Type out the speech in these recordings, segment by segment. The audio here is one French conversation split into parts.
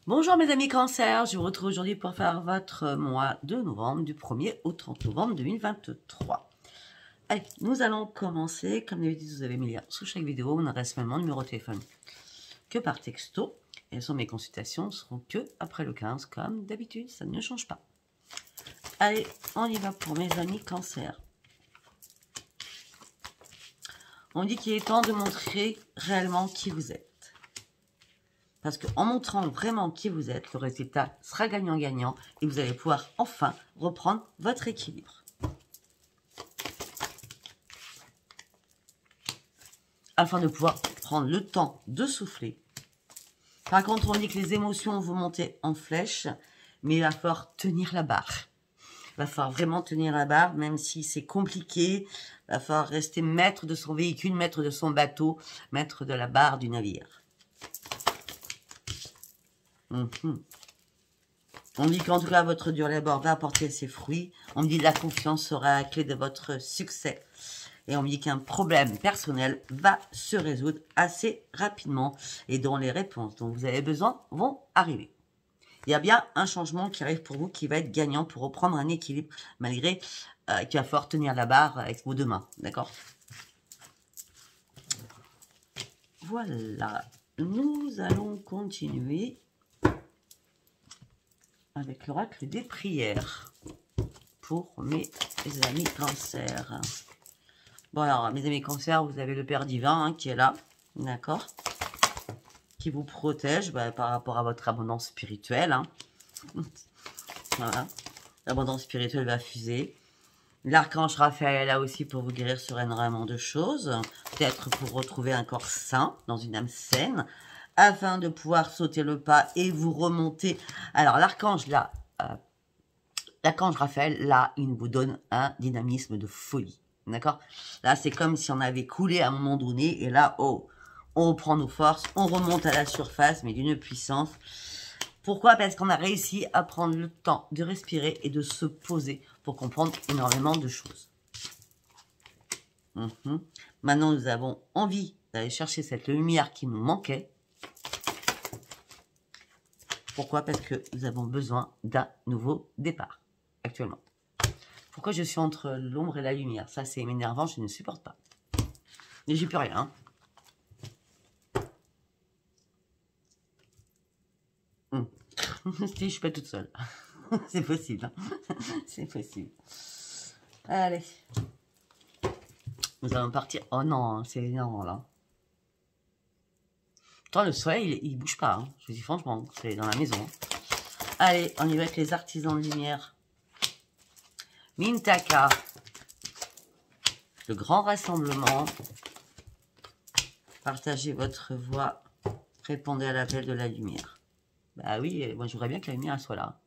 Bonjour mes amis cancer, je vous retrouve aujourd'hui pour faire votre mois de novembre, du 1er au 30 novembre 2023. Allez, nous allons commencer, comme d'habitude vous avez mis le lien sous chaque vidéo, mon adresse mail, mon numéro de téléphone, que par texto. Et mes consultations seront que après le 15, comme d'habitude, ça ne change pas. Allez, on y va pour mes amis cancer. On dit qu'il est temps de montrer réellement qui vous êtes. Parce qu'en montrant vraiment qui vous êtes, le résultat sera gagnant-gagnant et vous allez pouvoir enfin reprendre votre équilibre. Afin de pouvoir prendre le temps de souffler. Par contre, on dit que les émotions vont monter en flèche, mais il va falloir tenir la barre. Il va falloir vraiment tenir la barre, même si c'est compliqué. Il va falloir rester maître de son véhicule, maître de son bateau, maître de la barre du navire. On dit qu'en tout cas, votre dur labeur va apporter ses fruits. On me dit que la confiance sera la clé de votre succès. Et on me dit qu'un problème personnel va se résoudre assez rapidement et dont les réponses dont vous avez besoin vont arriver. Il y a bien un changement qui arrive pour vous qui va être gagnant pour reprendre un équilibre malgré qu'il va falloir tenir la barre avec vos deux mains. D'accord? Voilà. Nous allons continuer avec l'oracle des prières pour mes amis cancer. Bon alors, mes amis cancer, vous avez le Père Divin qui est là, d'accord, qui vous protège par rapport à votre abondance spirituelle. Voilà, l'abondance spirituelle va fuser. L'archange Raphaël est là aussi pour vous guérir sur énormément de choses, peut-être pour retrouver un corps sain, dans une âme saine, afin de pouvoir sauter le pas et vous remonter. Alors l'archange là, l'archange Raphaël là, il vous donne un dynamisme de folie, d'accord? Là c'est comme si on avait coulé à un moment donné et là, oh, on reprend nos forces, on remonte à la surface, mais d'une puissance. Pourquoi? Parce qu'on a réussi à prendre le temps de respirer et de se poser pour comprendre énormément de choses. Maintenant, nous avons envie d'aller chercher cette lumière qui nous manquait. Pourquoi? Parce que nous avons besoin d'un nouveau départ, actuellement. Pourquoi je suis entre l'ombre et la lumière? Ça, c'est énervant, je ne supporte pas. Mais j'y peux rien. Hein. Je suis pas toute seule. C'est possible. Hein. C'est possible. Allez. Nous allons partir. Oh non, c'est énorme là. Pourtant, le soleil, il bouge pas. Hein. Je vous dis franchement, c'est dans la maison. Hein. Allez, on y va avec les artisans de lumière. Mintaka. Le grand rassemblement. Partagez votre voix. Répondez à l'appel de la lumière. Bah oui, moi je voudrais bien que la lumière soit là.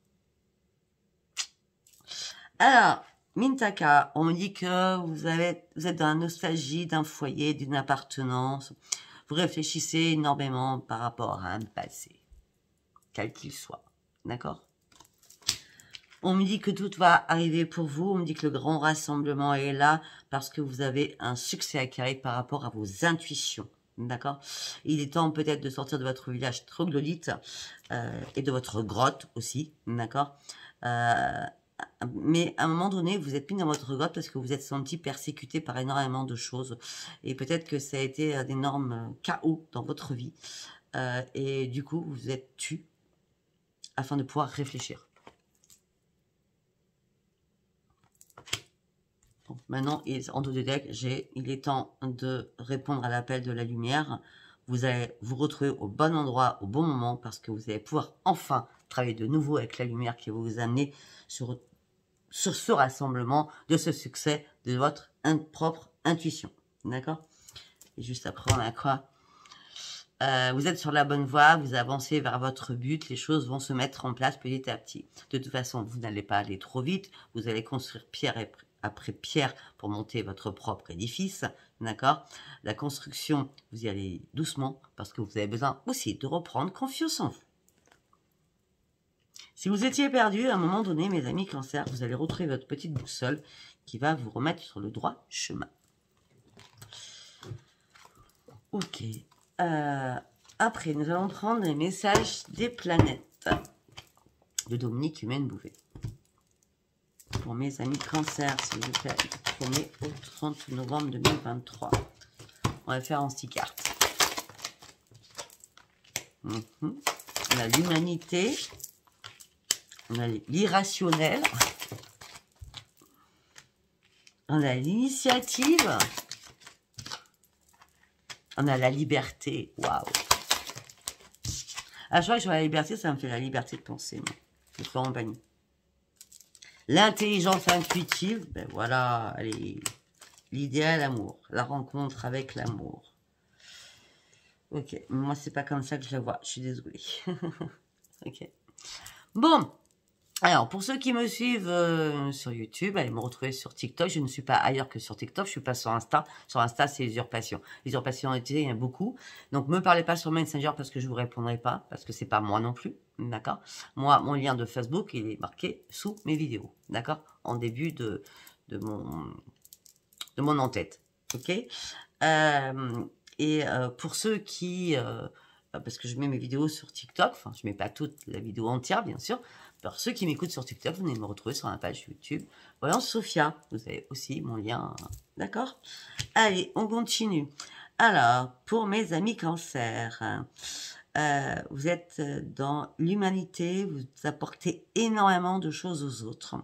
Alors, Mintaka, on me dit que vous êtes dans la nostalgie d'un foyer, d'une appartenance. Vous réfléchissez énormément par rapport à un passé, quel qu'il soit. D'accord? On me dit que tout va arriver pour vous. On me dit que le grand rassemblement est là parce que vous avez un succès acquis par rapport à vos intuitions. D'accord? Il est temps peut-être de sortir de votre village troglodyte et de votre grotte aussi. D'accord? Mais à un moment donné, vous êtes mis dans votre grotte parce que vous êtes senti persécuté par énormément de choses. Et peut-être que ça a été un énorme chaos dans votre vie. Et du coup, vous êtes tu afin de pouvoir réfléchir. Bon, maintenant, en dos de deck, il est temps de répondre à l'appel de la lumière. Vous allez vous retrouver au bon endroit, au bon moment, parce que vous allez pouvoir enfin travailler de nouveau avec la lumière qui va vous amener sur ce rassemblement de ce succès de votre propre intuition. D'accord? Et juste après, on a quoi? Vous êtes sur la bonne voie, vous avancez vers votre but, les choses vont se mettre en place petit à petit. De toute façon, vous n'allez pas aller trop vite, vous allez construire pierre après pierre pour monter votre propre édifice, d'accord? La construction, vous y allez doucement parce que vous avez besoin aussi de reprendre confiance en vous. Si vous étiez perdu, à un moment donné, mes amis cancer, vous allez retrouver votre petite boussole qui va vous remettre sur le droit chemin. Ok. après, nous allons prendre les messages des planètes de Dominique Humaine Bouvet. Pour mes amis cancer, s'il vous plaît, du 1er au 30 novembre 2023. On va faire en 6 cartes. On a l'humanité, on a l'irrationnel, on a l'initiative, on a la liberté. Waouh! À chaque fois que je vois la liberté, ça me fait la liberté de penser. De Florent Pagny. L'intelligence intuitive, ben voilà, allez, l'idéal amour, la rencontre avec l'amour. Ok, moi c'est pas comme ça que je la vois, je suis désolée. Ok. Bon, alors pour ceux qui me suivent sur YouTube, allez me retrouver sur TikTok. Je ne suis pas ailleurs que sur TikTok, je suis pas sur Insta. Sur Insta, c'est usurpation. Usurpation, il y en a beaucoup. Donc me parlez pas sur Messenger parce que je vous répondrai pas, parce que c'est pas moi non plus. D'accord? Moi, mon lien de Facebook, il est marqué sous mes vidéos. D'accord? En début de mon en-tête. Ok? Pour ceux qui... parce que je mets mes vidéos sur TikTok, enfin, je mets pas toute la vidéo entière, bien sûr. Pour ceux qui m'écoutent sur TikTok, vous venez me retrouver sur la page YouTube. Voyons Sophia, vous avez aussi mon lien. D'accord? Allez, on continue. Alors, pour mes amis cancer... vous êtes dans l'humanité, vous apportez énormément de choses aux autres.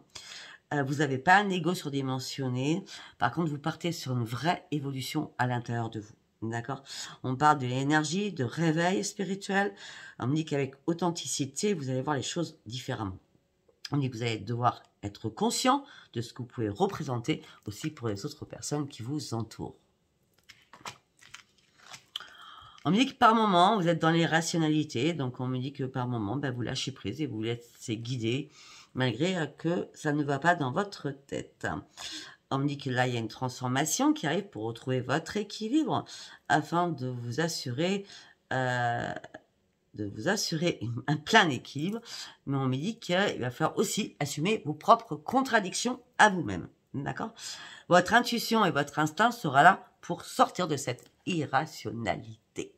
Vous n'avez pas un ego surdimensionné. Par contre, vous partez sur une vraie évolution à l'intérieur de vous. D'accord? On parle de l'énergie, de réveil spirituel. On me dit qu'avec authenticité, vous allez voir les choses différemment. On dit que vous allez devoir être conscient de ce que vous pouvez représenter aussi pour les autres personnes qui vous entourent. On me dit que par moment, vous êtes dans les rationalités. Donc, on me dit que par moment, ben, vous lâchez prise et vous laissez guider, malgré que ça ne va pas dans votre tête. On me dit que là, il y a une transformation qui arrive pour retrouver votre équilibre, afin de vous assurer un plein équilibre. Mais on me dit qu'il va falloir aussi assumer vos propres contradictions à vous-même. D'accord? Votre intuition et votre instinct sera là pour sortir de cette irrationalité.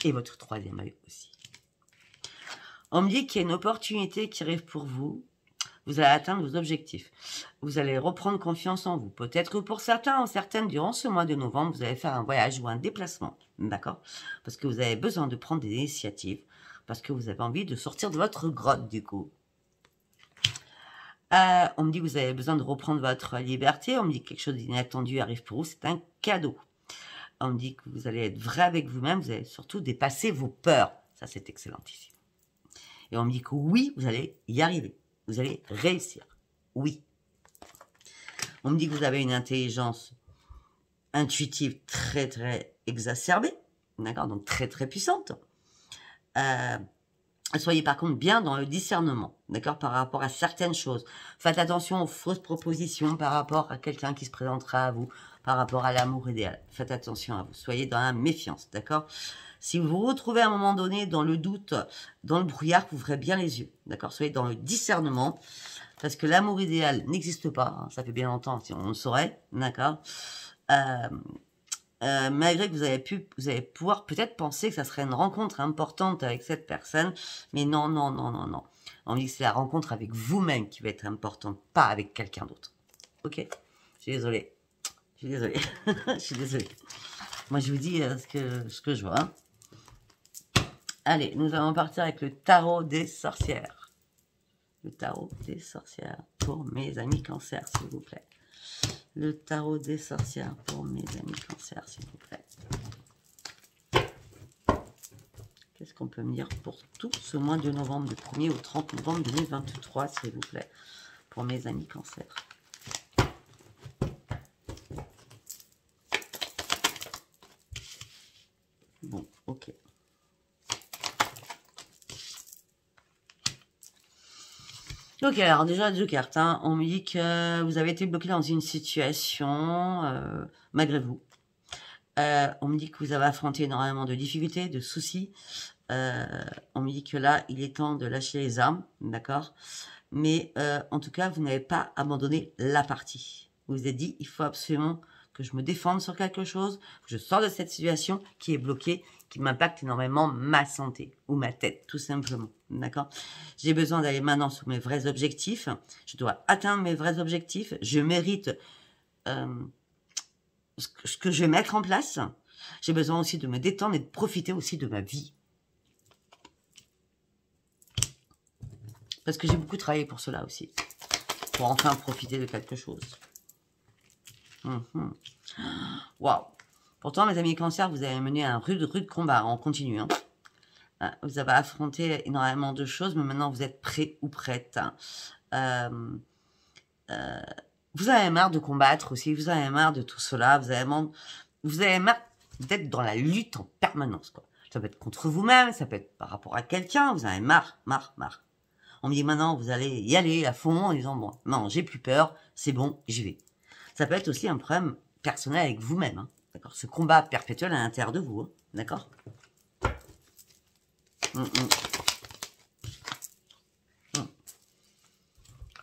Et votre troisième œil aussi. On me dit qu'il y a une opportunité qui arrive pour vous. Vous allez atteindre vos objectifs. Vous allez reprendre confiance en vous. Peut-être que pour certains ou certaines, durant ce mois de novembre, vous allez faire un voyage ou un déplacement. D'accord? Parce que vous avez besoin de prendre des initiatives. Parce que vous avez envie de sortir de votre grotte, du coup. On me dit que vous avez besoin de reprendre votre liberté. On me dit que quelque chose d'inattendu arrive pour vous. C'est un cadeau. On me dit que vous allez être vrai avec vous-même. Vous allez surtout dépasser vos peurs. Ça, c'est excellentissime. Et on me dit que oui, vous allez y arriver. Vous allez réussir. Oui. On me dit que vous avez une intelligence intuitive très, très exacerbée. D'accord? Donc, très, très puissante. Soyez par contre bien dans le discernement, d'accord, par rapport à certaines choses. Faites attention aux fausses propositions par rapport à quelqu'un qui se présentera à vous, par rapport à l'amour idéal. Faites attention à vous, soyez dans la méfiance, d'accord. Si vous vous retrouvez à un moment donné dans le doute, dans le brouillard, ouvrez bien les yeux, d'accord. Soyez dans le discernement, parce que l'amour idéal n'existe pas, hein, ça fait bien longtemps, si on le saurait, d'accord. Malgré que vous allez pouvoir peut-être penser que ça serait une rencontre importante avec cette personne, mais non, non, non, non, non. On dit que c'est la rencontre avec vous-même qui va être importante, pas avec quelqu'un d'autre. Ok? Je suis désolée. Je suis désolée. Je suis désolée. Moi, je vous dis ce que je vois. Hein. Allez, nous allons partir avec le tarot des sorcières. Le tarot des sorcières pour mes amis cancer, s'il vous plaît. Le tarot des sorcières pour mes amis cancer, s'il vous plaît. Qu'est-ce qu'on peut me dire pour tout ce mois de novembre, du 1er au 30 novembre 2023, s'il vous plaît, pour mes amis cancer. Bon, ok. Ok, alors déjà, deux cartes. Hein. On me dit que vous avez été bloqué dans une situation, malgré vous. On me dit que vous avez affronté énormément de difficultés, de soucis. On me dit que là, il est temps de lâcher les armes, d'accord? Mais en tout cas, vous n'avez pas abandonné la partie. Vous vous êtes dit, il faut absolument que je me défende sur quelque chose, que je sors de cette situation qui est bloquée, qui m'impacte énormément ma santé ou ma tête, tout simplement. D'accord? J'ai besoin d'aller maintenant sur mes vrais objectifs. Je dois atteindre mes vrais objectifs. Je mérite ce que je vais mettre en place. J'ai besoin aussi de me détendre et de profiter aussi de ma vie. Parce que j'ai beaucoup travaillé pour cela aussi. Pour enfin profiter de quelque chose. Waouh! Pourtant, mes amis Cancer, vous avez mené un rude combat. On continue. Hein. Vous avez affronté énormément de choses, mais maintenant vous êtes prêt ou prête. Vous avez marre de combattre aussi. Vous avez marre de tout cela. Vous avez marre d'être dans la lutte en permanence, quoi. Ça peut être contre vous-même, ça peut être par rapport à quelqu'un. Vous avez marre. On me dit maintenant, vous allez y aller à fond en disant, bon, non, j'ai plus peur, c'est bon, j'y vais. Ça peut être aussi un problème personnel avec vous-même. Hein. D'accord? Ce combat perpétuel à l'intérieur de vous. Hein. D'accord?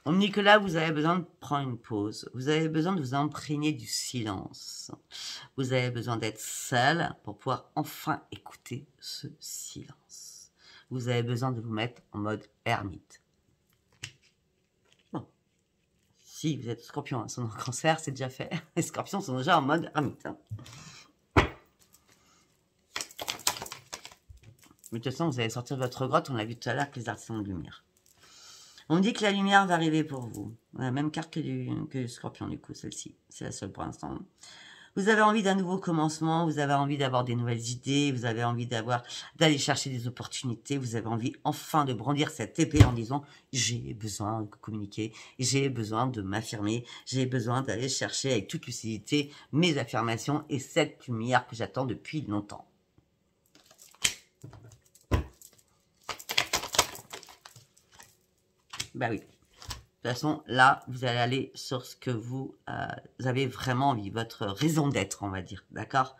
On me dit que là, vous avez besoin de prendre une pause. Vous avez besoin de vous imprégner du silence. Vous avez besoin d'être seul pour pouvoir enfin écouter ce silence. Vous avez besoin de vous mettre en mode ermite. Bon. Si vous êtes scorpion, hein, son Cancer, c'est déjà fait. Les scorpions sont déjà en mode ermite. Hein. Mais de toute façon, vous allez sortir de votre grotte. On l'a vu tout à l'heure avec les artisans de lumière. On me dit que la lumière va arriver pour vous. La même carte que le scorpion, du coup, celle-ci. C'est la seule pour l'instant. Vous avez envie d'un nouveau commencement, vous avez envie d'avoir des nouvelles idées, vous avez envie d'aller chercher des opportunités, vous avez envie enfin de brandir cette épée en disant « j'ai besoin de communiquer, j'ai besoin de m'affirmer, j'ai besoin d'aller chercher avec toute lucidité mes affirmations et cette lumière que j'attends depuis longtemps. » Bah oui. De toute façon, là, vous allez aller sur ce que vous avez vraiment envie, votre raison d'être, on va dire, d'accord?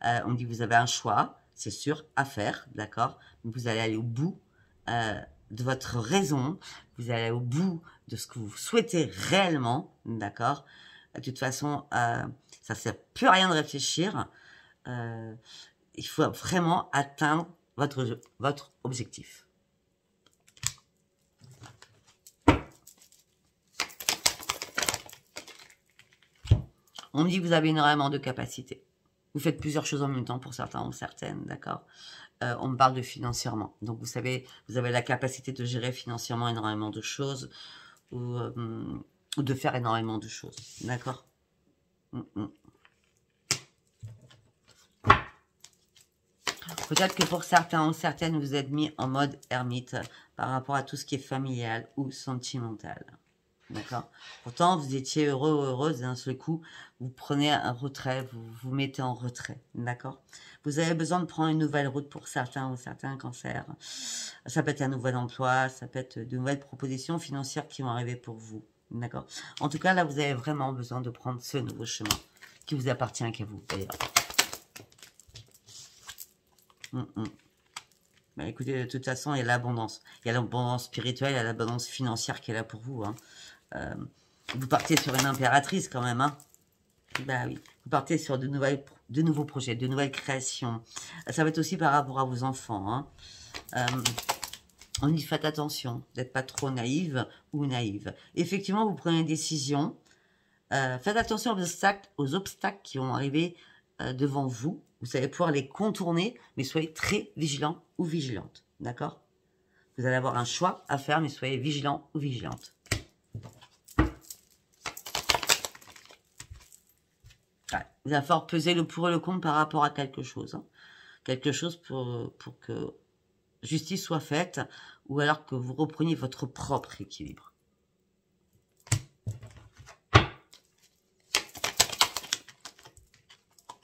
On dit que vous avez un choix, c'est sûr, à faire, d'accord? Vous allez aller au bout de votre raison, vous allez aller au bout de ce que vous souhaitez réellement, d'accord? De toute façon, ça ne sert plus à rien de réfléchir. Il faut vraiment atteindre votre objectif. On me dit que vous avez énormément de capacités. Vous faites plusieurs choses en même temps pour certains ou certaines, d'accord? On me parle de financièrement. Donc, vous savez, vous avez la capacité de gérer financièrement énormément de choses ou de faire énormément de choses, d'accord? Peut-être que pour certains ou certaines, vous êtes mis en mode ermite par rapport à tout ce qui est familial ou sentimental. D'accord. Pourtant, vous étiez heureux ou heureuse, et d'un seul coup, vous prenez un retrait, vous vous mettez en retrait. D'accord. Vous avez besoin de prendre une nouvelle route pour certains ou certains cancers. Ça peut être un nouvel emploi, ça peut être de nouvelles propositions financières qui vont arriver pour vous. D'accord. En tout cas, là, vous avez vraiment besoin de prendre ce nouveau chemin qui vous appartient qu'à vous, d'ailleurs. Bah, écoutez, de toute façon, il y a l'abondance. Il y a l'abondance spirituelle, il y a l'abondance financière qui est là pour vous. Hein. Vous partez sur une impératrice quand même. Hein. Bah oui. Vous partez sur de nouveaux projets, de nouvelles créations. Ça va être aussi par rapport à vos enfants. Hein. On dit faites attention d'être pas trop naïve ou naïve. Effectivement, vous prenez une décision. Faites attention aux obstacles qui vont arriver devant vous. Vous allez pouvoir les contourner, mais soyez très vigilant ou vigilante. D'accord? Vous allez avoir un choix à faire, mais soyez vigilant ou vigilante. Ouais. Vous allez falloir peser le pour et le contre par rapport à quelque chose. Hein. Quelque chose pour que justice soit faite, ou alors que vous repreniez votre propre équilibre.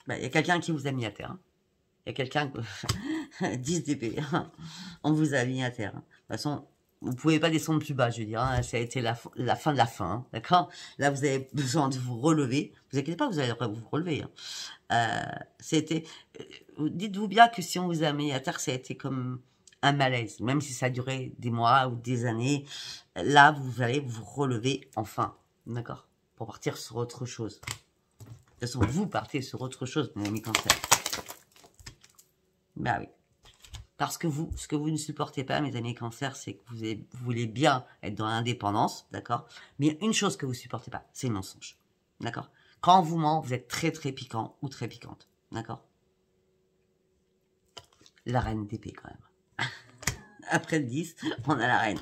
Il y a quelqu'un qui vous a mis à terre. Il y a quelqu'un, 10 dB, on vous a mis à terre. De toute façon, vous ne pouvez pas descendre plus bas, je veux dire. Ça a été la fin de la fin, hein, d'accord? Là, vous avez besoin de vous relever. Vous inquiétez pas, vous allez vous relever. Hein. Dites-vous bien que si on vous a mis à terre, ça a été comme un malaise. Même si ça a duré des mois ou des années, là, vous allez vous relever enfin, d'accord? Pour partir sur autre chose. De toute façon, vous partez sur autre chose, mes amis Cancer. Bah oui. Parce que vous, ce que vous ne supportez pas, mes amis Cancer, c'est que vous voulez bien être dans l'indépendance, d'accord? Mais une chose que vous supportez pas, c'est le mensonge, d'accord? Quand on vous ment, vous êtes très très piquant ou très piquante, d'accord? La reine d'épée quand même. Après le 10, on a la reine.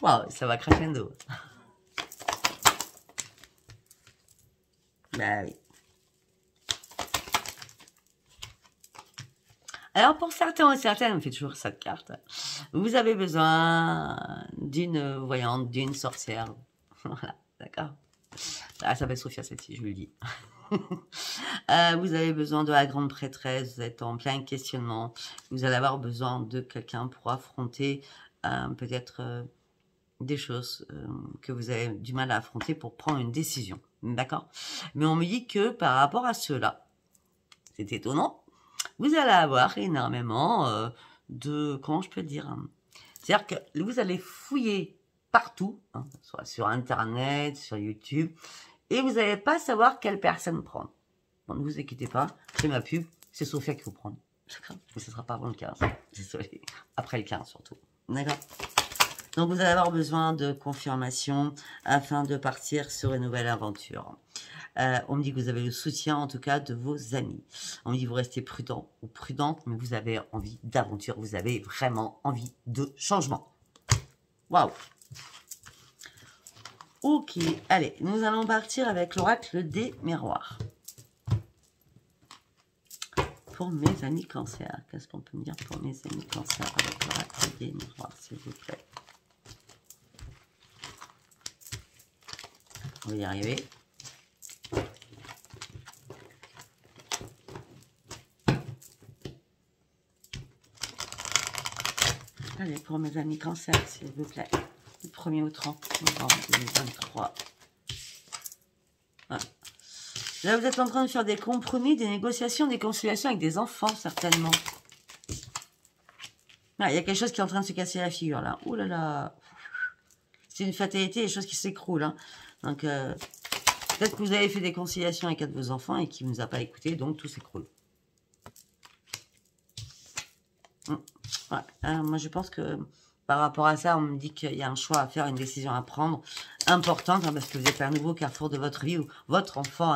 Waouh, ça va crescendo. Bah oui. Alors pour certains et certaines, on fait toujours cette carte. Vous avez besoin d'une voyante, d'une sorcière. Voilà, d'accord. Ah, ça s'appelle Sophia celle-ci, je vous le dis. Vous avez besoin de la grande prêtresse, vous êtes en plein questionnement. Vous allez avoir besoin de quelqu'un pour affronter peut-être des choses que vous avez du mal à affronter pour prendre une décision. D'accord? Mais on me dit que par rapport à cela, c'est étonnant, vous allez avoir énormément de... Comment je peux dire hein, c'est-à-dire que vous allez fouiller partout, hein, soit sur Internet, sur YouTube, et vous n'allez pas savoir quelle personne prendre. Bon, ne vous inquiétez pas, c'est ma pub, c'est Sophia qui vous prend. D'accord? Mais ce ne sera pas avant le 15. Désolé. Après le 15 surtout. D'accord? Donc vous allez avoir besoin de confirmation afin de partir sur une nouvelle aventure. On me dit que vous avez le soutien en tout cas de vos amis. On me dit que vous restez prudent ou prudente, mais vous avez envie d'aventure, vous avez vraiment envie de changement. Waouh! Ok, allez, nous allons partir avec l'oracle des miroirs. Pour mes amis cancer, qu'est-ce qu'on peut me dire pour mes amis cancer avec l'oracle des miroirs, s'il vous plaît? On va y arriver. Allez, pour mes amis cancer, s'il vous plaît. Du 1er au 30 novembre 2023. Voilà. Là, vous êtes en train de faire des compromis, des négociations, des conciliations avec des enfants, certainement. Ah, il y a quelque chose qui est en train de se casser la figure, là. Ouh là là. C'est une fatalité, des choses qui s'écroulent. Hein. Donc, peut-être que vous avez fait des conciliations avec un de vos enfants et qui ne vous a pas écouté, donc tout s'écroule. Ouais. Alors, moi, je pense que par rapport à ça, on me dit qu'il y a un choix à faire, une décision à prendre, importante, hein, parce que vous êtes à un nouveau carrefour de votre vie où votre enfant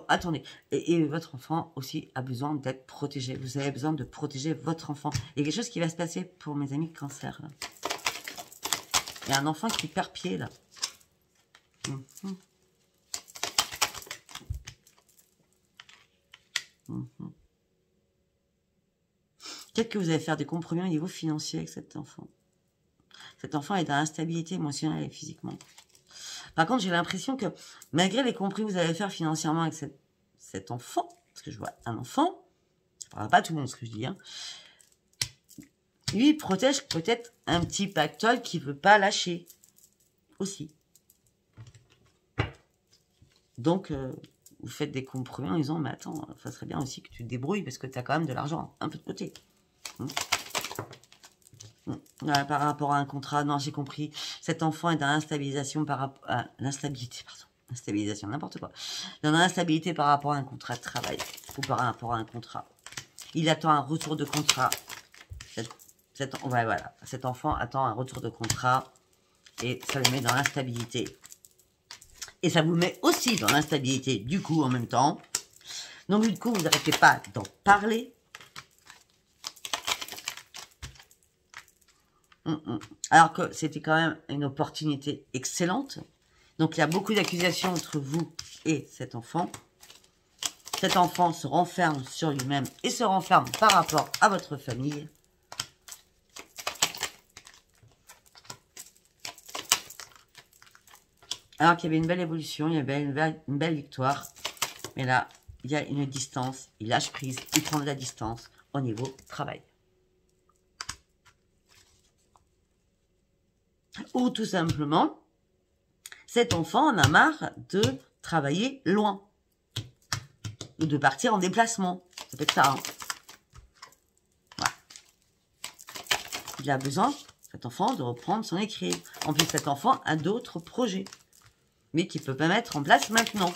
attendez, et votre enfant aussi a besoin d'être protégé. Vous avez besoin de protéger votre enfant. Il y a quelque chose qui va se passer pour mes amis cancer. Là. Il y a un enfant qui perd pied, là. Peut-être que vous allez faire des compromis au niveau financier avec cet enfant. Cet enfant est dans l'instabilité émotionnelle et physiquement. Par contre, j'ai l'impression que malgré les compromis que vous allez faire financièrement avec cet enfant, parce que je vois un enfant, ça ne parlera pas tout le monde ce que je dis, hein, lui, il protège peut-être un petit pactole qui ne veut pas lâcher aussi. Donc, vous faites des compromis en disant, mais attends, ça serait bien aussi que tu te débrouilles parce que tu as quand même de l'argent un peu de côté. Par rapport à un contrat, non, j'ai compris. Cet enfant est dans l'instabilisation par rapport à l'instabilité, pardon. Instabilisation, n'importe quoi. Dans l'instabilité par rapport à un contrat de travail ou par rapport à un contrat. Il attend un retour de contrat. Voilà. Cet enfant attend un retour de contrat et ça le met dans l'instabilité. Et ça vous met aussi dans l'instabilité du coup en même temps. Donc du coup, vous n'arrêtez pas d'en parler. Alors que c'était quand même une opportunité excellente. Donc il y a beaucoup d'accusations entre vous et cet enfant. Cet enfant se renferme sur lui-même et se renferme par rapport à votre famille. Alors qu'il y avait une belle évolution, il y avait une belle victoire. Mais là, il y a une distance, il lâche prise, il prend de la distance au niveau travail. Ou tout simplement, cet enfant en a marre de travailler loin. Ou de partir en déplacement. Ça peut être ça. Hein. Voilà. Il a besoin, cet enfant, de reprendre son écrit. En plus, cet enfant a d'autres projets. Mais qu'il ne peut pas mettre en place maintenant.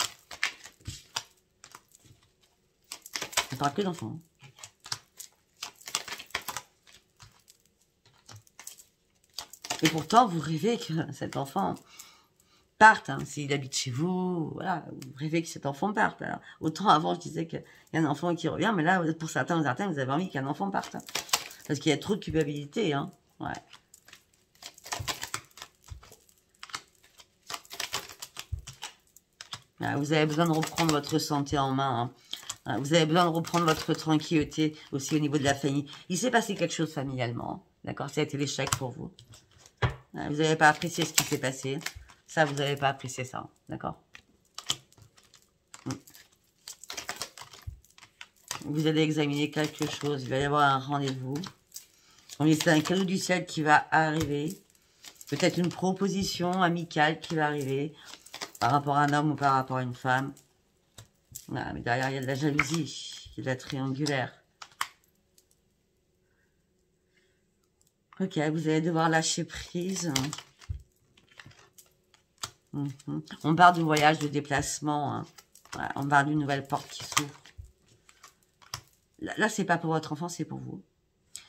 On ne parle que d'enfants. Et pourtant, vous rêvez que cet enfant parte, hein, s'il habite chez vous, voilà, vous rêvez que cet enfant parte. Alors, autant avant, je disais qu'il y a un enfant qui revient, mais là, pour certains, vous avez envie qu'un enfant parte. Hein, parce qu'il y a trop de culpabilité, hein. Ouais. Voilà, vous avez besoin de reprendre votre santé en main, hein. Voilà, vous avez besoin de reprendre votre tranquillité aussi au niveau de la famille. Il s'est passé quelque chose familialement, d'accord? Ça a été l'échec pour vous. Voilà, vous n'avez pas apprécié ce qui s'est passé. Ça, vous n'avez pas apprécié ça, d'accord? Vous allez examiner quelque chose. Il va y avoir un rendez-vous. C'est un cadeau du ciel qui va arriver. Peut-être une proposition amicale qui va arriver par rapport à un homme ou par rapport à une femme. Voilà, mais derrière, il y a de la jalousie. Il y a de la triangulaire. Ok, vous allez devoir lâcher prise. On parle de voyage, de déplacement. Hein. Voilà, on parle d'une nouvelle porte qui s'ouvre. Là, c'est pas pour votre enfant, c'est pour vous.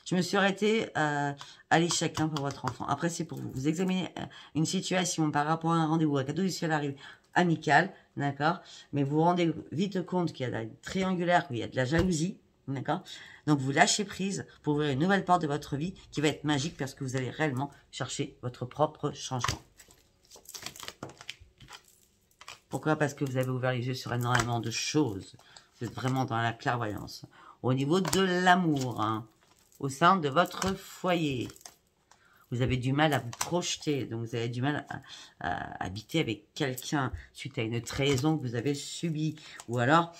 Je me suis arrêtée à l'échec pour votre enfant. Après, c'est pour vous. Vous examinez une situation par rapport à un rendez-vous. Un cadeau du ciel arrive amical, d'accord? Mais vous vous rendez vite compte qu'il y a de la triangulaire, qu'il y a de la jalousie, d'accord? Donc, vous lâchez prise pour ouvrir une nouvelle porte de votre vie qui va être magique parce que vous allez réellement chercher votre propre changement. Pourquoi? Parce que vous avez ouvert les yeux sur énormément de choses. Vous êtes vraiment dans la clairvoyance. Au niveau de l'amour, hein, au sein de votre foyer, vous avez du mal à vous projeter. Donc, vous avez du mal à habiter avec quelqu'un suite à une trahison que vous avez subie. Ou alors,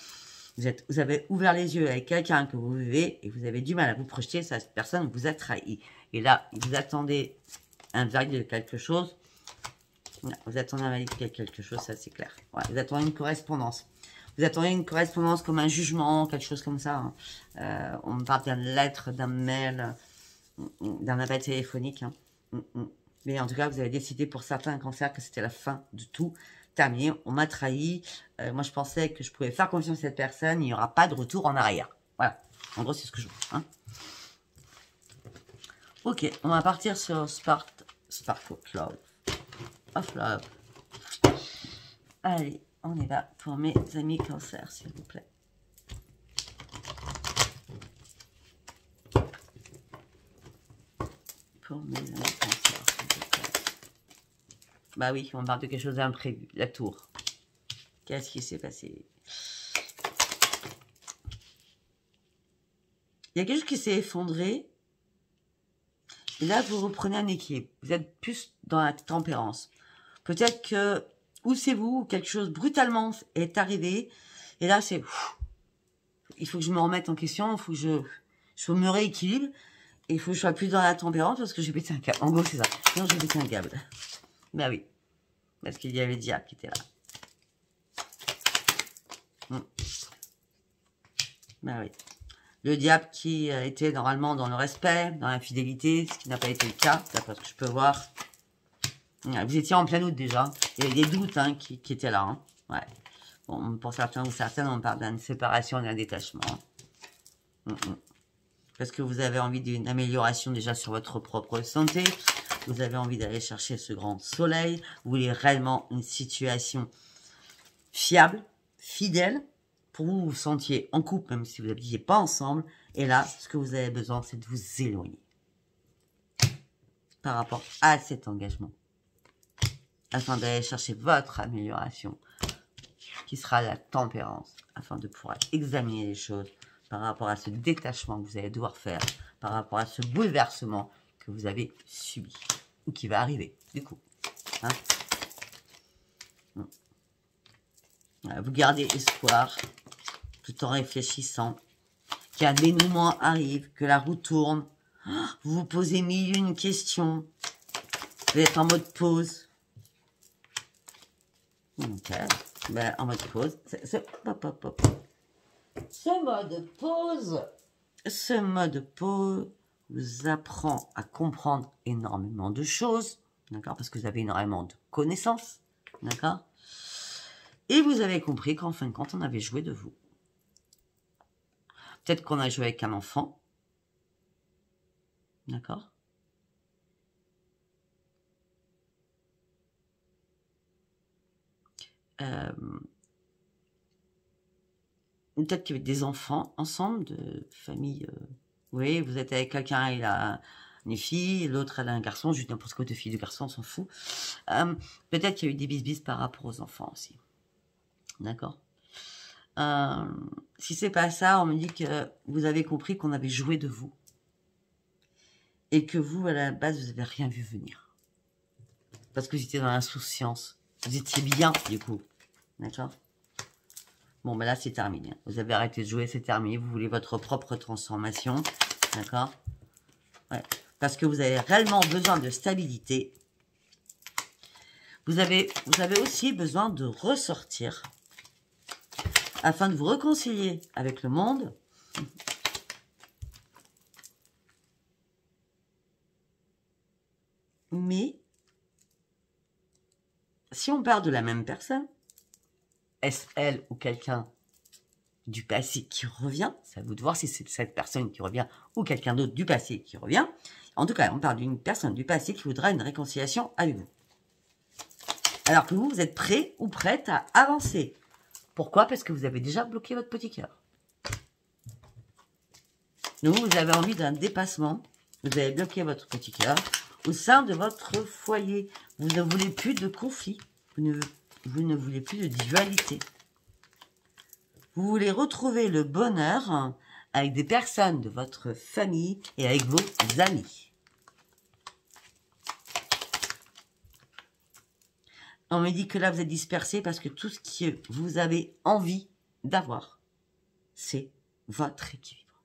vous avez ouvert les yeux avec quelqu'un que vous vivez et vous avez du mal à vous projeter. Cette personne vous a trahi. Et là, vous attendez un verdict de quelque chose. Vous attendez un verdict de quelque chose, ça c'est clair. Ouais, vous attendez une correspondance. Vous attendez une correspondance comme un jugement, quelque chose comme ça. Hein. On parle d'une lettre, d'un mail, d'un appel téléphonique. Hein. Mais en tout cas, vous avez décidé pour certains cancers que c'était la fin de tout. Terminé, on m'a trahi. Moi, je pensais que je pouvais faire confiance à cette personne. Il n'y aura pas de retour en arrière. Voilà. En gros, c'est ce que je veux. Hein. Ok, on va partir sur Spark of Love. Allez, on est là pour mes amis cancer, s'il vous plaît. Pour mes amis cancer, s'il vous plaît. Bah oui, on parle de quelque chose d'imprévu. La tour. Qu'est-ce qui s'est passé? Il y a quelque chose qui s'est effondré. Et là, vous reprenez un équilibre. Vous êtes plus dans la tempérance. Peut-être que, ou c'est vous, ou quelque chose brutalement est arrivé. Et là, c'est... Il faut que je me remette en question. Il faut que je me rééquilibre. Et il faut que je sois plus dans la tempérance parce que j'ai pété un câble. En gros, c'est ça. Non, j'ai pété un câble. Ben oui. Parce qu'il y avait le diable qui était là. Ben oui. Le diable qui était normalement dans le respect, dans la fidélité, ce qui n'a pas été le cas, d'après ce que je peux voir. Vous étiez en plein doute déjà. Il y avait des doutes hein, qui étaient là. Hein. Ouais. Bon, pour certains ou certaines, on parle d'une séparation, d'un détachement. Parce que vous avez envie d'une amélioration déjà sur votre propre santé. Vous avez envie d'aller chercher ce grand soleil. Vous voulez réellement une situation fiable, fidèle. Pour vous, vous sentiez en couple, même si vous n'habitiez pas ensemble. Et là, ce que vous avez besoin, c'est de vous éloigner. Par rapport à cet engagement. Afin d'aller chercher votre amélioration. Qui sera la tempérance. Afin de pouvoir examiner les choses. Par rapport à ce détachement que vous allez devoir faire. Par rapport à ce bouleversement que vous avez subi. Ou qui va arriver, du coup. Hein? Vous gardez espoir. Tout en réfléchissant. Qu'un dénouement arrive. Que la roue tourne. Vous vous posez mille et une questions. Vous êtes en mode pause. Ok. Ben, en mode pause. Ce mode pause vous apprend à comprendre énormément de choses. D'accord? Parce que vous avez énormément de connaissances. D'accord? Et vous avez compris qu'en fin de compte, on avait joué de vous. Peut-être qu'on a joué avec un enfant. D'accord? Peut-être qu'il y avait des enfants ensemble, de famille. Oui, vous êtes avec quelqu'un, il a une fille, l'autre elle a un garçon, je dis n'importe quoi, de fille, de garçon, on s'en fout. Peut-être qu'il y a eu des bisbis par rapport aux enfants aussi. D'accord. Si c'est pas ça, on me dit que vous avez compris qu'on avait joué de vous. Et que vous, à la base, vous n'avez rien vu venir. Parce que vous étiez dans l'insouciance. Vous étiez bien, du coup. D'accord. Bon, ben là, c'est terminé. Vous avez arrêté de jouer, c'est terminé. Vous voulez votre propre transformation. D'accord. Ouais. Parce que vous avez réellement besoin de stabilité. Vous avez aussi besoin de ressortir afin de vous réconcilier avec le monde. Mais si on parle de la même personne, est-ce elle ou quelqu'un du passé qui revient? C'est à vous de voir si c'est cette personne qui revient ou quelqu'un d'autre du passé qui revient. En tout cas, on parle d'une personne du passé qui voudra une réconciliation avec vous. Alors que vous, vous êtes prêt ou prête à avancer. Pourquoi? Parce que vous avez déjà bloqué votre petit cœur. Donc, vous avez envie d'un dépassement. Vous avez bloqué votre petit cœur au sein de votre foyer. Vous ne voulez plus de conflit. Vous ne voulez plus de dualité. Vous voulez retrouver le bonheur avec des personnes de votre famille et avec vos amis. On me dit que là, vous êtes dispersé parce que tout ce que vous avez envie d'avoir, c'est votre équilibre.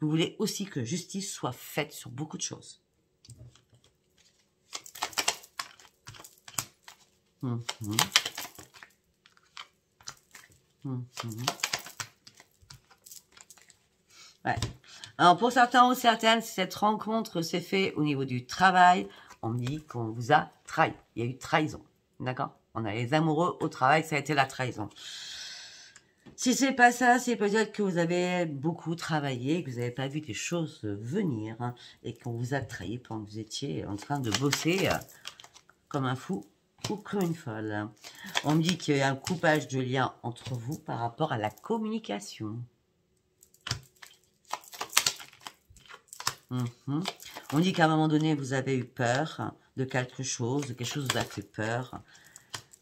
Vous voulez aussi que justice soit faite sur beaucoup de choses. Ouais. Alors, pour certains ou certaines, cette rencontre s'est faite au niveau du travail. On me dit qu'on vous a trahi. Il y a eu trahison. D'accord? On a les amoureux au travail, ça a été la trahison. Si c'est pas ça, c'est peut-être que vous avez beaucoup travaillé, que vous n'avez pas vu des choses venir, hein, et qu'on vous a trahi pendant que vous étiez en train de bosser comme un fou ou comme une folle. On me dit qu'il y a un coupage de lien entre vous par rapport à la communication. On dit qu'à un moment donné, vous avez eu peur de quelque chose vous a fait peur.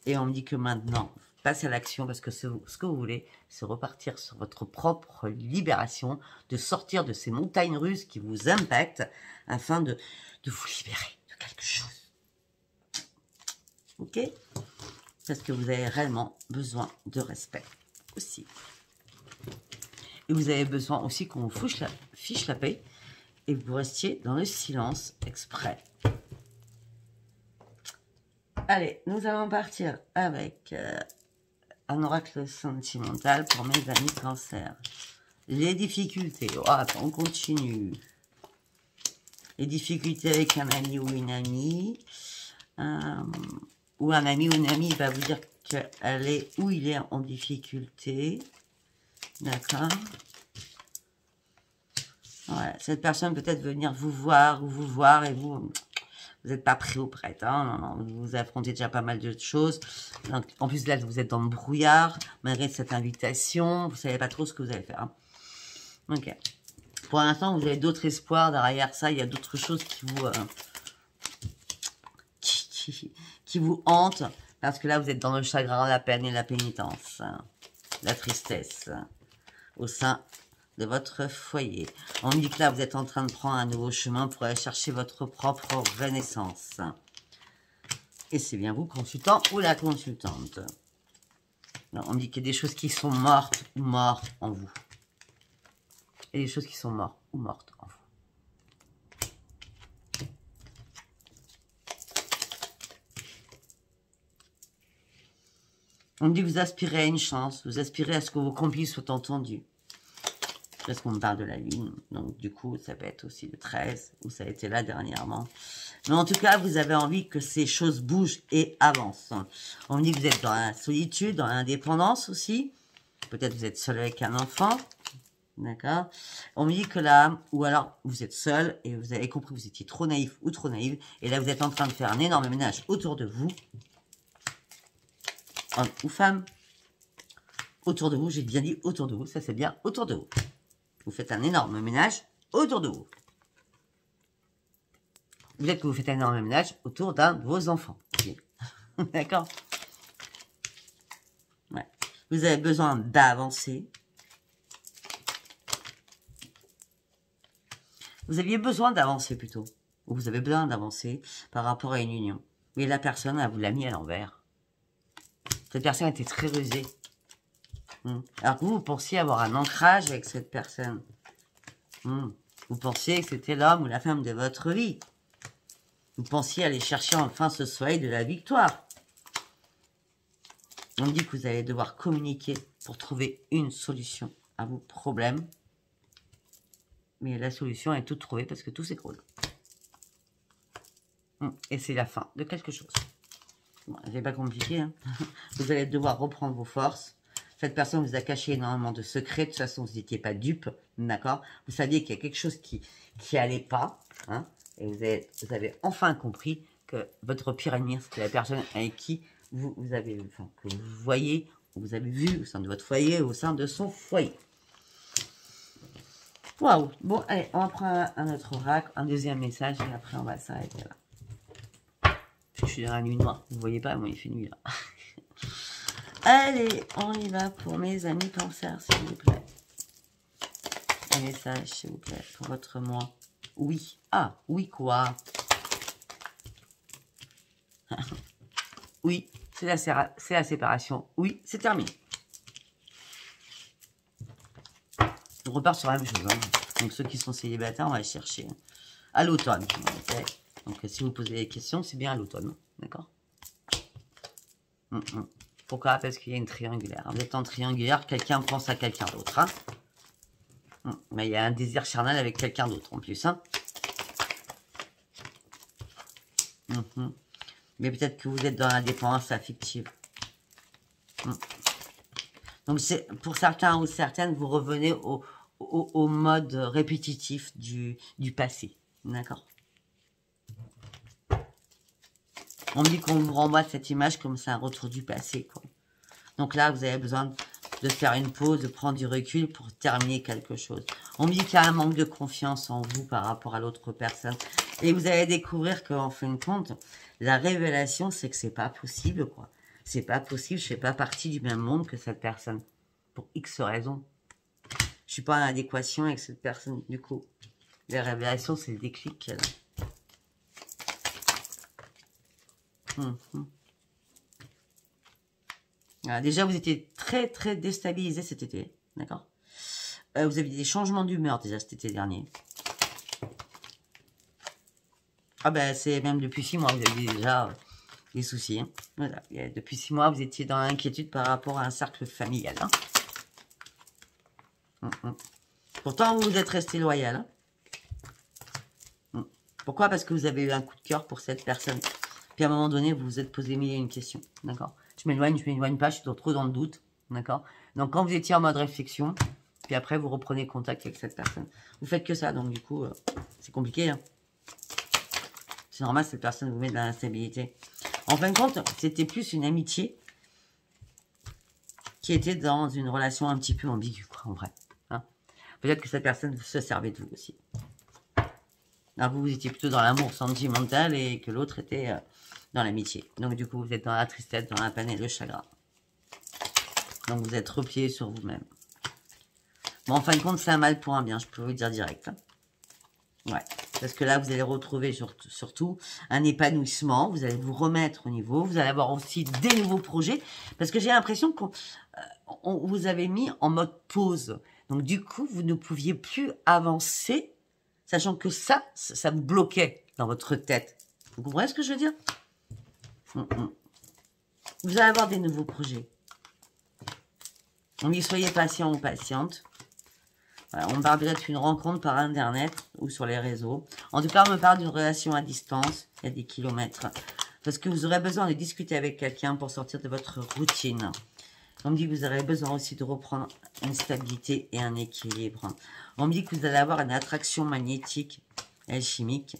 Et on me dit que maintenant, passez à l'action parce que ce que vous voulez, c'est repartir sur votre propre libération, de sortir de ces montagnes russes qui vous impactent afin de vous libérer de quelque chose. Ok? Parce que vous avez réellement besoin de respect aussi. Et vous avez besoin aussi qu'on vous fiche la paix et vous restiez dans le silence exprès. Allez, nous allons partir avec un oracle sentimental pour mes amis cancer. Les difficultés. Oh, attends, on continue. Les difficultés avec un ami ou une amie. Ou un ami ou une amie va vous dire qu'elle est ou il est en difficulté. D'accord. Ouais, cette personne peut-être venir vous voir ou vous voir et vous n'êtes pas prêt ou prête. Hein, non, vous affrontez déjà pas mal de choses. Donc, en plus, là, vous êtes dans le brouillard. Malgré cette invitation, vous ne savez pas trop ce que vous allez faire. Hein. Ok. Pour l'instant, vous avez d'autres espoirs. Derrière ça, il y a d'autres choses qui vous... qui vous hantent. Parce que là, vous êtes dans le chagrin, la peine et la pénitence. La tristesse. Au sein de votre foyer. On me dit que là, vous êtes en train de prendre un nouveau chemin pour aller chercher votre propre renaissance. Et c'est bien vous, consultant ou la consultante. Non, on me dit qu'il y a des choses qui sont mortes ou mortes en vous. Et des choses qui sont mortes ou mortes en vous. On me dit que vous aspirez à une chance, vous aspirez à ce que vos complices soient entendus. Parce qu'on me parle de la lune, donc du coup, ça peut être aussi le 13, où ça a été là dernièrement. Mais en tout cas, vous avez envie que ces choses bougent et avancent. On me dit que vous êtes dans la solitude, dans l'indépendance aussi. Peut-être vous êtes seul avec un enfant, d'accord. On me dit que là, ou alors vous êtes seul et vous avez compris que vous étiez trop naïf ou trop naïve. Et là, vous êtes en train de faire un énorme ménage autour de vous. homme ou femme, autour de vous, j'ai bien dit autour de vous, ça c'est bien autour de vous. Vous faites un énorme ménage autour de vous. Peut-être que vous faites un énorme ménage autour d'un de vos enfants. Okay. D'accord? Ouais. Vous avez besoin d'avancer. Vous aviez besoin d'avancer plutôt. Ou vous avez besoin d'avancer par rapport à une union. Mais la personne, elle vous l'a mis à l'envers. Cette personne était très rusée. Alors que vous pensiez avoir un ancrage avec cette personne. Vous pensiez que c'était l'homme ou la femme de votre vie. Vous pensiez aller chercher enfin ce soleil de la victoire. On me dit que vous allez devoir communiquer pour trouver une solution à vos problèmes. Mais la solution est toute trouvée parce que tout s'écroule. Et c'est la fin de quelque chose. Bon, c'est pas compliqué. Hein. Vous allez devoir reprendre vos forces. Cette personne vous a caché énormément de secrets. De toute façon, vous n'étiez pas dupe. D'accord? Vous saviez qu'il y a quelque chose qui allait pas. Hein, et vous avez enfin compris que votre pire ennemi, c'était la personne avec qui vous avez, enfin, que vous voyez, vous avez vu au sein de votre foyer, au sein de son foyer. Waouh! Bon, allez, on va prendre un autre oracle, un deuxième message, et après on va s'arrêter là. Je suis dans la nuit noire, vous voyez pas, moi il fait nuit là. Allez, on y va pour mes amis cancer, s'il vous plaît. Un message, s'il vous plaît, pour votre moi. Oui. Ah, oui quoi? Oui, c'est la séparation. Oui, c'est terminé. On repart sur la même chose. Hein. Donc ceux qui sont célibataires, on va chercher à l'automne. Okay. Donc si vous posez des questions, c'est bien à l'automne. D'accord? Pourquoi? Parce qu'il y a une triangulaire. Vous êtes en triangulaire, quelqu'un pense à quelqu'un d'autre. Hein. Mais il y a un désir charnel avec quelqu'un d'autre en plus. Hein. Mais peut-être que vous êtes dans la dépendance affective. Donc pour certains ou certaines, vous revenez au mode répétitif du passé. D'accord? On me dit qu'on vous renvoie cette image comme c'est un retour du passé, quoi. Donc là, vous avez besoin de faire une pause, de prendre du recul pour terminer quelque chose. On me dit qu'il y a un manque de confiance en vous par rapport à l'autre personne. Et vous allez découvrir qu'en fin de compte, la révélation, c'est que c'est pas possible, quoi. C'est pas possible, je fais pas partie du même monde que cette personne. Pour X raisons. Je suis pas en adéquation avec cette personne, du coup. La révélation, c'est le déclic qu'elle a. Voilà, déjà, vous étiez très, très déstabilisé cet été. D'accord? Vous aviez des changements d'humeur, déjà, cet été dernier. Ah ben, c'est même depuis 6 mois, vous aviez déjà des soucis. Hein. Voilà. Depuis 6 mois, vous étiez dans l'inquiétude par rapport à un cercle familial. Hein. Pourtant, vous êtes resté loyal. Hein. Pourquoi? Parce que vous avez eu un coup de cœur pour cette personne. Puis à un moment donné, vous vous êtes posé mille et une questions. D'accord? Je m'éloigne pas, je suis trop dans le doute. D'accord? Donc quand vous étiez en mode réflexion, puis après vous reprenez contact avec cette personne. Vous faites que ça, donc du coup, c'est compliqué. Hein. C'est normal, cette personne vous met de l'instabilité. En fin de compte, c'était plus une amitié qui était dans une relation un petit peu ambiguë, quoi, en vrai. Hein. Peut-être que cette personne se servait de vous aussi. Alors vous étiez plutôt dans l'amour sentimental et que l'autre était dans l'amitié. Donc du coup, vous êtes dans la tristesse, dans la peine et le chagrin. Donc vous êtes replié sur vous-même. Bon, en fin de compte, c'est un mal pour un bien, je peux vous le dire direct. Hein. Ouais, parce que là, vous allez retrouver surtout un épanouissement. Vous allez vous remettre au niveau. Vous allez avoir aussi des nouveaux projets. Parce que j'ai l'impression qu'on vous avez mis en mode pause. Donc du coup, vous ne pouviez plus avancer, sachant que ça vous bloquait dans votre tête. Vous comprenez ce que je veux dire? Vous allez avoir des nouveaux projets. On dit soyez patient ou patiente. Voilà, on me parle peut-être d'une rencontre par internet ou sur les réseaux. En tout cas, on me parle d'une relation à distance. Il y a des kilomètres. Parce que vous aurez besoin de discuter avec quelqu'un pour sortir de votre routine. On me dit que vous aurez besoin aussi de reprendre une stabilité et un équilibre. On me dit que vous allez avoir une attraction magnétique et chimique.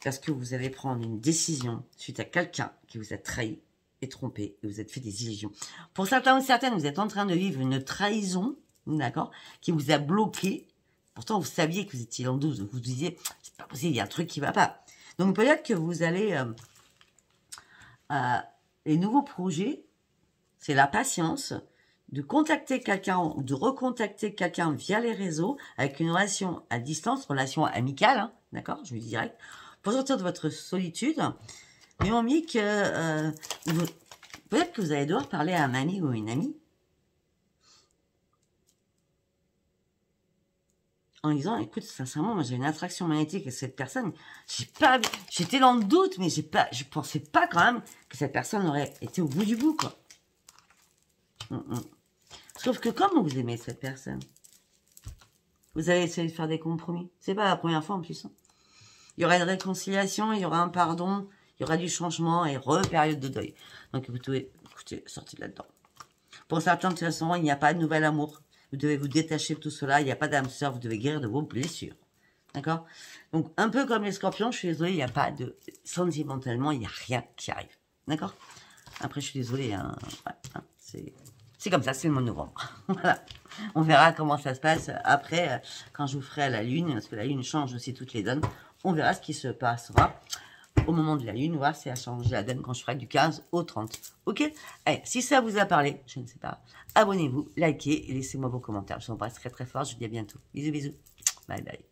Parce que vous allez prendre une décision suite à quelqu'un qui vous a trahi. est trompé et vous êtes fait des illusions. Pour certains ou certaines, vous êtes en train de vivre une trahison, d'accord, qui vous a bloqué. Pourtant, vous saviez que vous étiez en 12. Vous disiez, c'est pas possible, il y a un truc qui va pas. Donc, peut-être que vous allez... les nouveaux projets, c'est la patience de contacter quelqu'un ou de recontacter quelqu'un via les réseaux avec une relation à distance, relation amicale, hein, d'accord, je vous dis direct, pour sortir de votre solitude. Mais on me dit que peut-être que vous allez devoir parler à un ami ou une amie en disant, écoute, sincèrement, moi j'ai une attraction magnétique avec cette personne. J'étais dans le doute, mais je pensais pas quand même que cette personne aurait été au bout du bout, quoi. Sauf que comme vous aimez cette personne, vous allez essayer de faire des compromis. C'est pas la première fois en plus. Hein. Il y aura une réconciliation, il y aura un pardon, il y aura du changement et période de deuil. Donc vous devez, écoutez, sortir de là-dedans. Pour certains, de toute façon, il n'y a pas de nouvel amour. Vous devez vous détacher de tout cela. Il n'y a pas d'âme sœur. Vous devez guérir de vos blessures. D'accord? Donc, un peu comme les scorpions, je suis désolée, il n'y a pas de... Sentimentalement, il n'y a rien qui arrive. D'accord? Après, je suis désolée. Hein, ouais, hein, c'est comme ça, c'est le mois de novembre. Voilà. On verra comment ça se passe après, quand je vous ferai à la lune, parce que la lune change aussi toutes les donnes. On verra ce qui se passera au moment de la lune, voir si elle change la donne quand je ferai du 15 au 30. Ok? Allez, si ça vous a parlé, je ne sais pas, abonnez-vous, likez et laissez-moi vos commentaires. Je vous embrasse très très fort, je vous dis à bientôt. Bisous bisous. Bye bye.